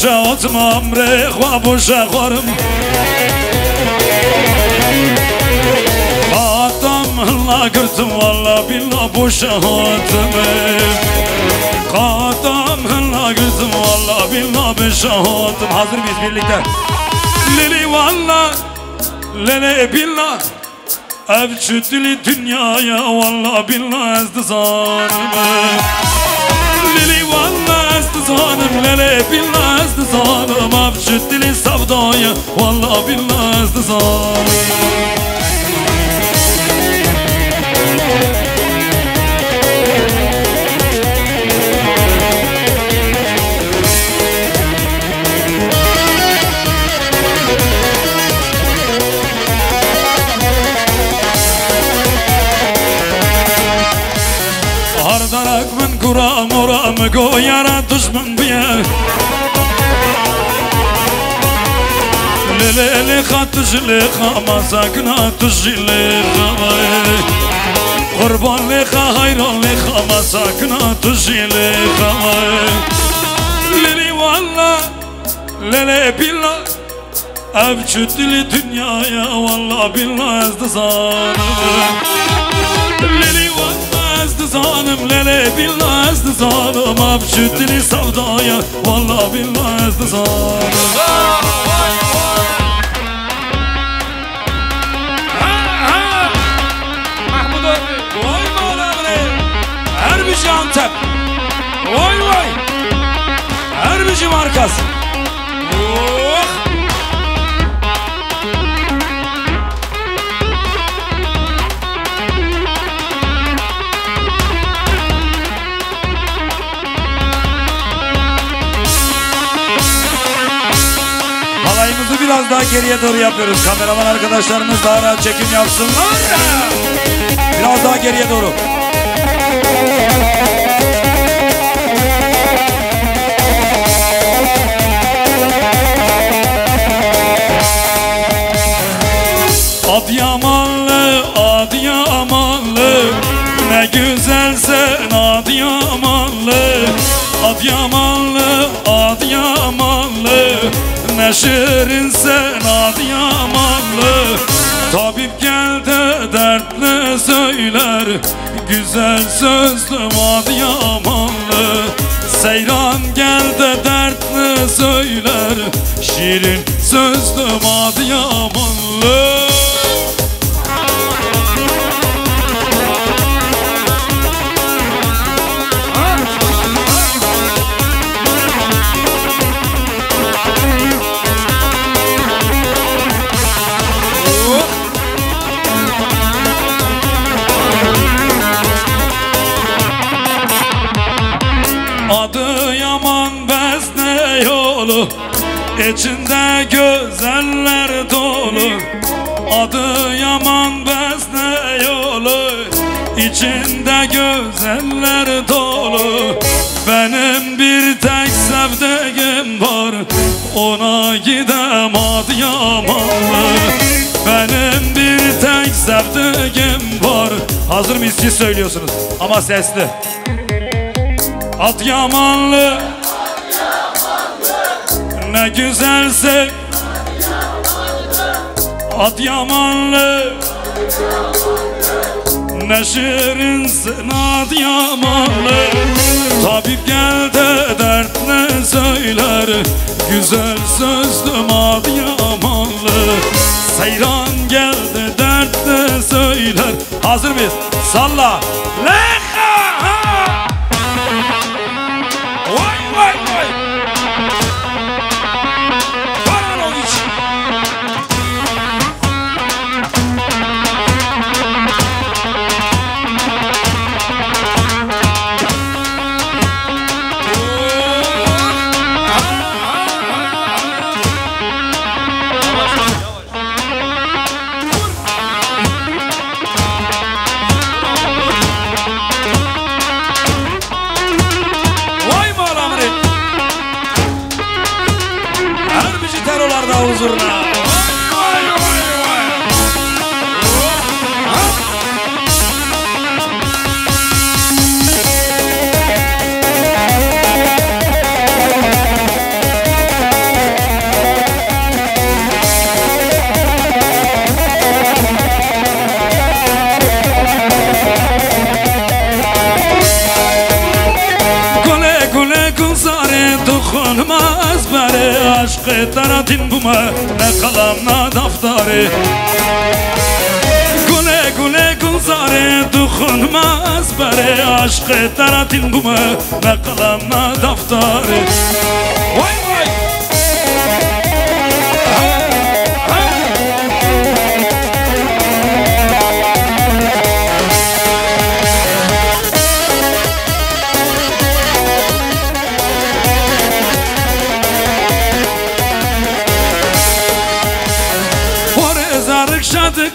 بوشه اتمام ریخ و بوشه خورم قادم هلا گرتم والا بیلا بوشه اتمام قادم هلا گرتم والا بیلا بوشه اتمام hazır mıyız birlikte Lili valla Lili billah Evçüdülü dünyaya valla billah ezdizanım Lili valla ezdizanım Lili billah ezdizanım Evçüdülü sevdaya valla billah ezdizanım Hardarak min kuram oram goyara düşman biye Lele khatjle khama sakna tujle khama Qurban le hayran le khama sakna tujle khama Lele valla lele billah Evçüdülü dünyaya valla billah ezdizanım Lele valla ezdizanım Lele billah ezdizanım Evçüdülü sevdaya valla billah ezdizanım Mahmud abi Vay mağlağını Erbici Antep Vay vay Erbici markası Biraz daha geriye doğru yapıyoruz. Kameraman arkadaşlarımız daha rahat çekim yapsınlar. Biraz daha geriye doğru. Adıyamanlı, Adıyamanlı ne güzelsen Adıyamanlı Adıyamanlı, Adıyamanlı ne şirinsen Adıyamanlı Tabip gel de dertli söyler Güzel sözlüm Adıyamanlı Seyran gel de dertli söyler Şirin sözlüm Adıyamanlı Adıyaman bezne yolu İçinde güzeller dolu Adıyaman bezne yolu İçinde güzeller dolu Benim bir tek sevdiğim var Ona gidem Adıyamanlı Benim bir tek sevdiğim var Hazır mıyız siz söylüyorsunuz ama sesli Adıyamanlı ne güzelse Adıyamanlı ne şirinsin Adıyamanlı Tabip gel de dertli söyler Güzel sözlüm Adıyamanlı Seyran gel de dertli söyler Hazır mıyız? Salla Leha Vay vay vay Baranoviç aşkı taradin buma ne kalam ne daftari Gule gule gulzare dokunmaz bari aşkı taradin buma ne kalam ne daftari Vay vay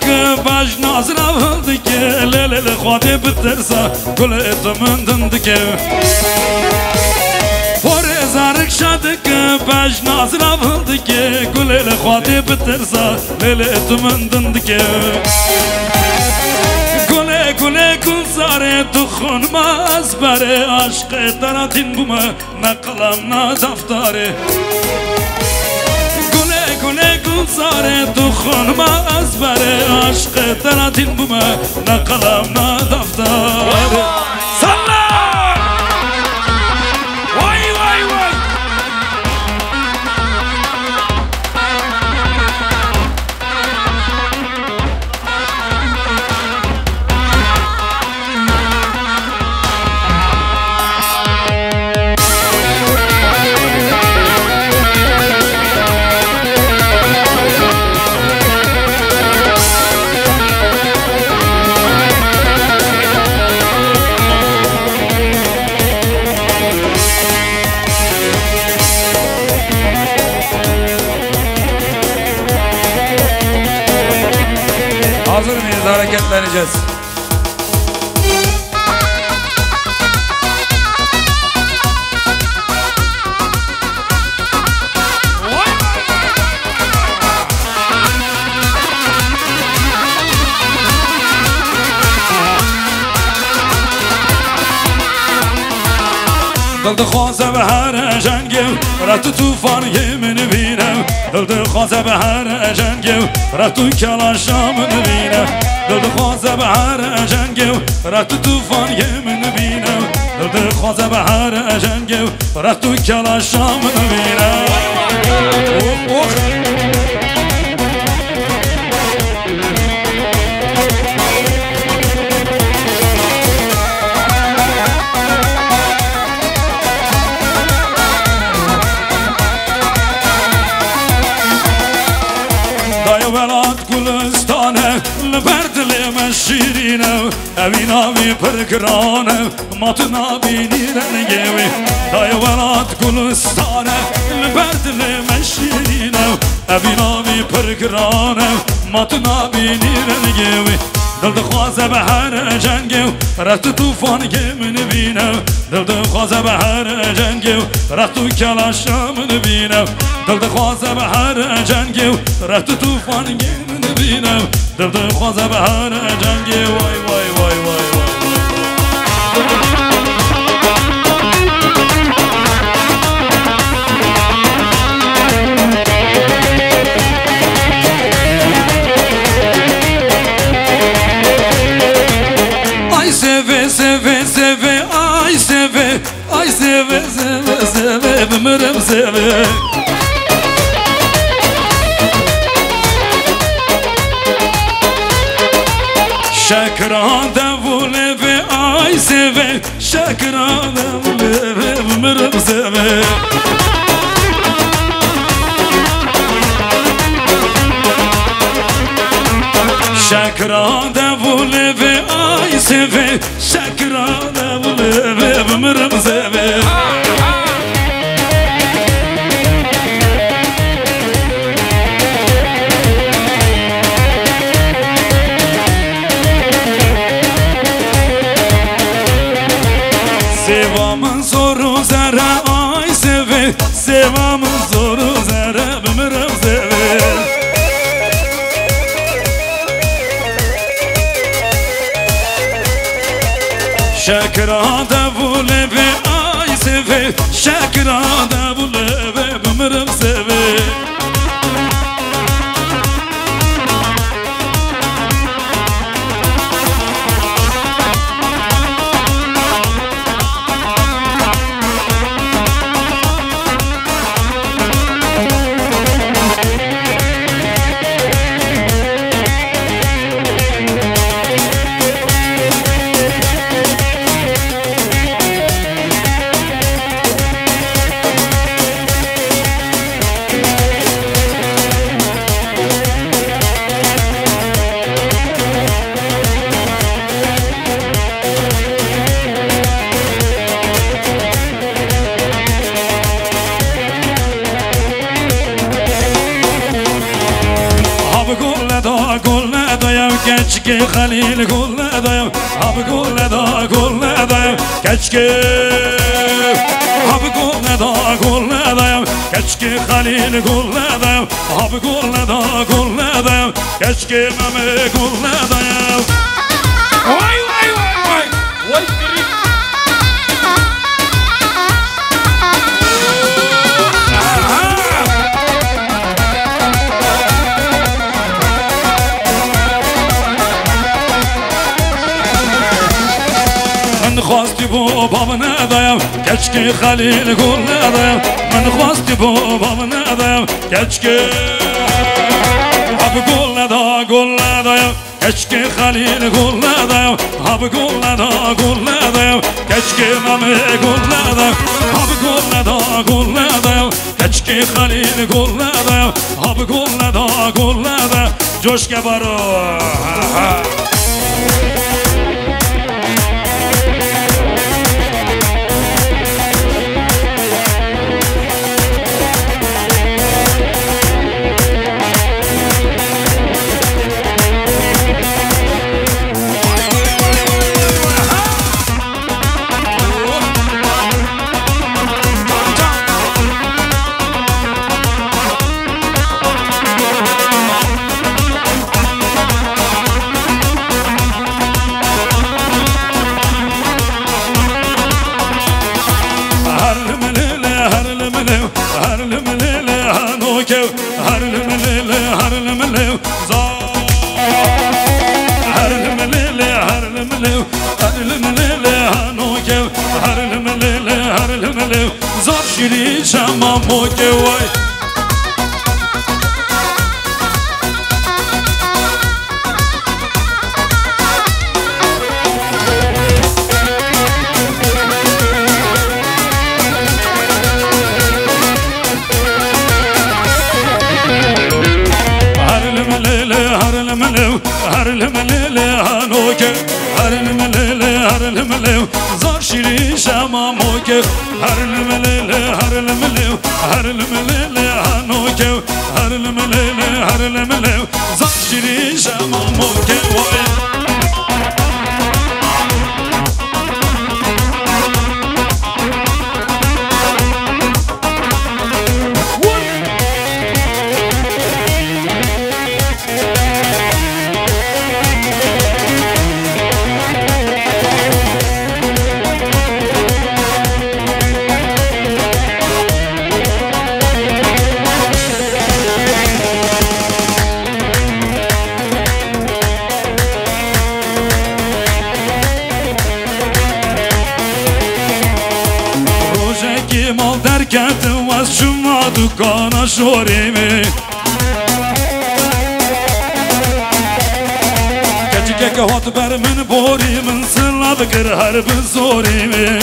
که باش نازرا ولد که لیل خواهی بترسا گل اتمندند که پر زارک شد که باش نازرا ولد که گل خواهی بترسا لیل اتمندند که گل گل گل زاره دخون ماز بره عشق تراتین بومه نقلم نا دفتاره گله گلزاره دخونماز بره عشق تراتین بومه نه قلم نه دفتر سلام وای وای وای Hazır mıyız? Hareketleneceğiz. دل خواسته به هر جنگم رفت توفان یمن بینم دل خواسته به هر جنگم رفت کلاشم بینم دل خواسته به هر جنگم رفت توفان یمن بینم دل خواسته به هر جنگم رفت کلاشم بینم ولاد گلستانه لبردل من شیرینه اوین آبی پرگرانه مات نابینی رنگیوی دای ولاد گلستانه لبردل من شیرینه اوین آبی پرگرانه مات نابینی رنگیوی دل خواسته به هر جنگو رفت توفان گمن بینم دل خواسته به هر جنگو رفت کلاشم بینم دل خواسته به هر جنگو رفت توفان گمن بینم دل خواسته به هر جنگو وای وای وای وای seve seve seve ay seve ay seve seve seve bımırım seve şakran davule ve ay seve şakran davule ve bımırım seve şakran davule ve ay seve şakran davule ve bımırım seve sevamın zoru zara ay seve sevamın zoru zara bımırım seve şakra davule ve ay seve şakra davule ve bımırım seve Keşke Halil gulledayım Abi gulleda gulledayım Keşke Abi gulledayım Keşke Halil gulledayım Abi gulledayım Keşke Mehmet gulledayım Vay vay vay vay Vay kırık من خواستی بابام ندایم کچکی خلیل گل ندایم من خواستی بابام ندایم کچکی آب گل ندایم کچکی خلیل گل ندایم آب گل ندایم کچکی مامی گل ندایم آب گل ندایم کچکی خلیل گل ندایم آب گل ندایم جوش که برو Şiri şamam o kevay Zar şiri şamam o kev Harlemlele harlemlele Zar şiri şamam o kev mal derken vaz şuma dukana şorimi Keçike ke hot ber min borimin sıla bikir harbi zorimi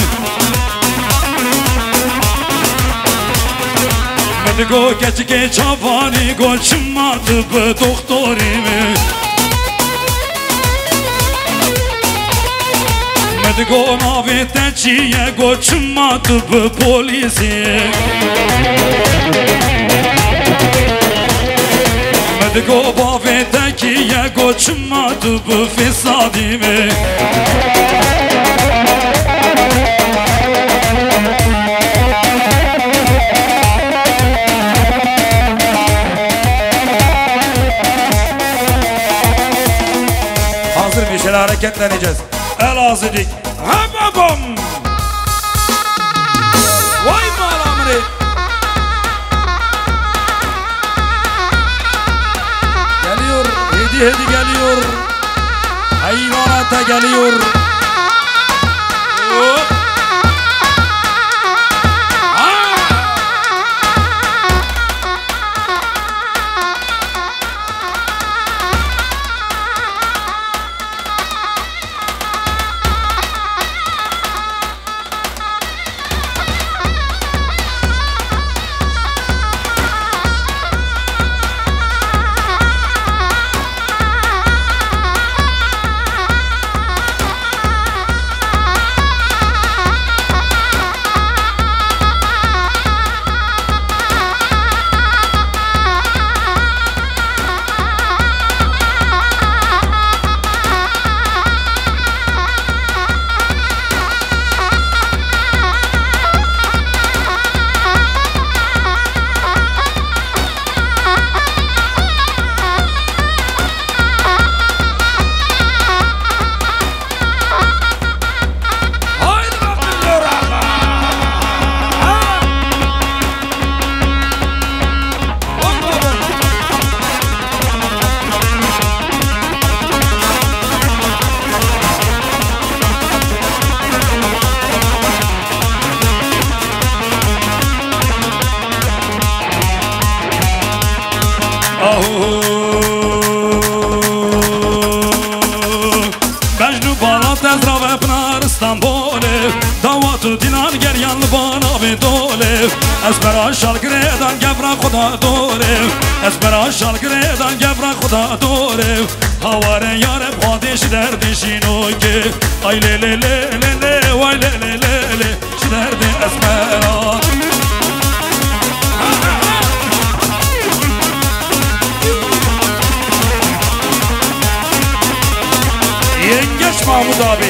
Medigo keçike çavani gol şuma tıbı doktorimi Medigo navete çiye goçma tıbı polisi Medigo bavete kiye goçma tıbı fesadimi Hazır bir şeyler hareketleneceğiz. El ağzı dik. Hamabam. Vay malamri. Geliyor. Hedi geliyor. Hayvanata geliyor. Hop. ve pınar İstanbul'e Davatı dinan geryan bana bir dole Esbera şalgredan gebra kuda dore Esbera şalgredan gebra kuda dore Havare yare padeş derdişin o ki Ay le le le le le vay le le le le Şiderdi esbera Yengeç Mahmut abi.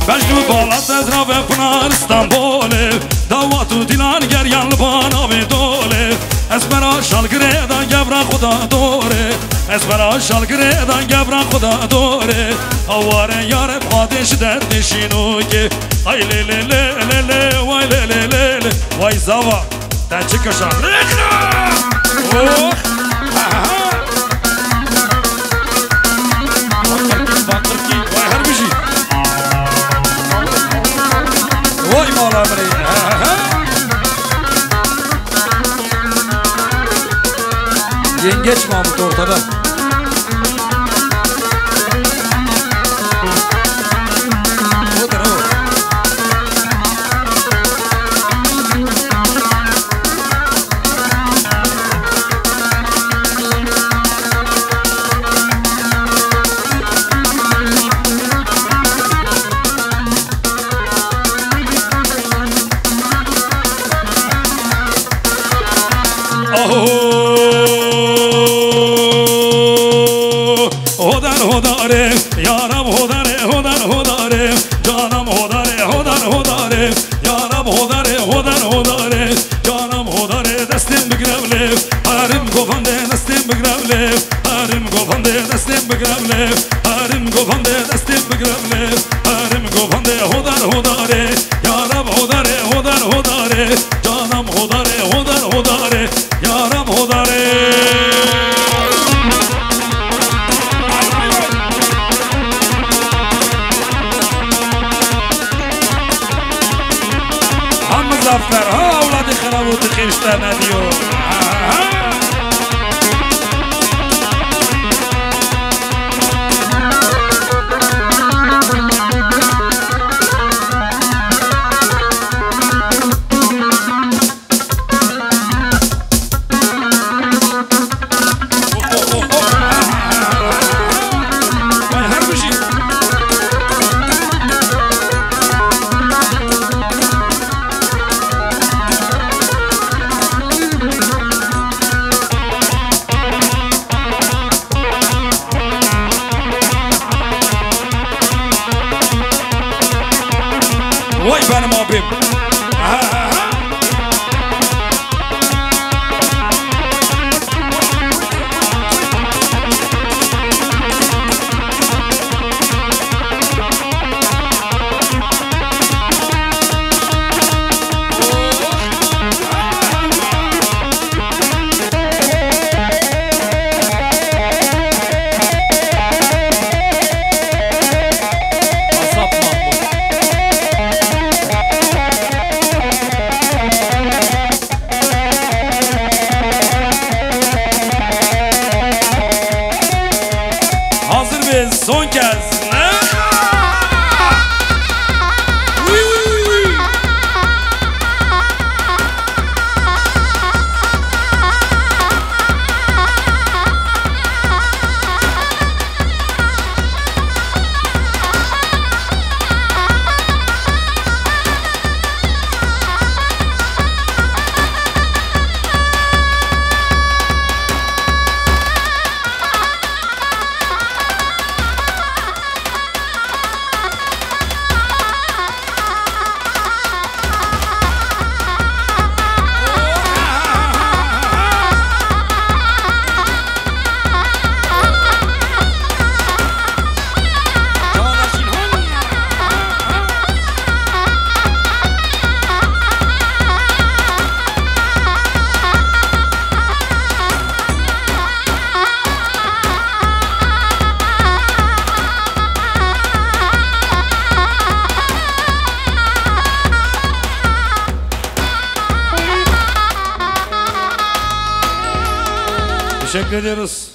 Mecnun balat ezra ve pınar İstanbul'e Davatı dilan geryan bana ve dole Esmera şalgredan gebra kuda dore Esmera şalgredan gebra kuda dore Havare yare padeş derdişin o ki Ay le le le le le vay le le le le Vay zava Ten çıkışan Oh Bakır ki vay her bir şey Vay mağla beni Yengeç Mahmut ortada Odur o Hodare, yaram hodare, hodar hodare, canam hodare, hodar hodare, yaram hodare, hodar hodare, canam hodare, destim begrevle, harim govande, destim begrevle, harim govande, destim begrevle, harim govande, destim begrevle, harim govande, hodar hodare, yaram hodare, hodar hodare, canam hodare, hodar hodare, yaram hodare. Zafer ha avladı xiravutu xirişlerine diyor Teşekkür ediyoruz.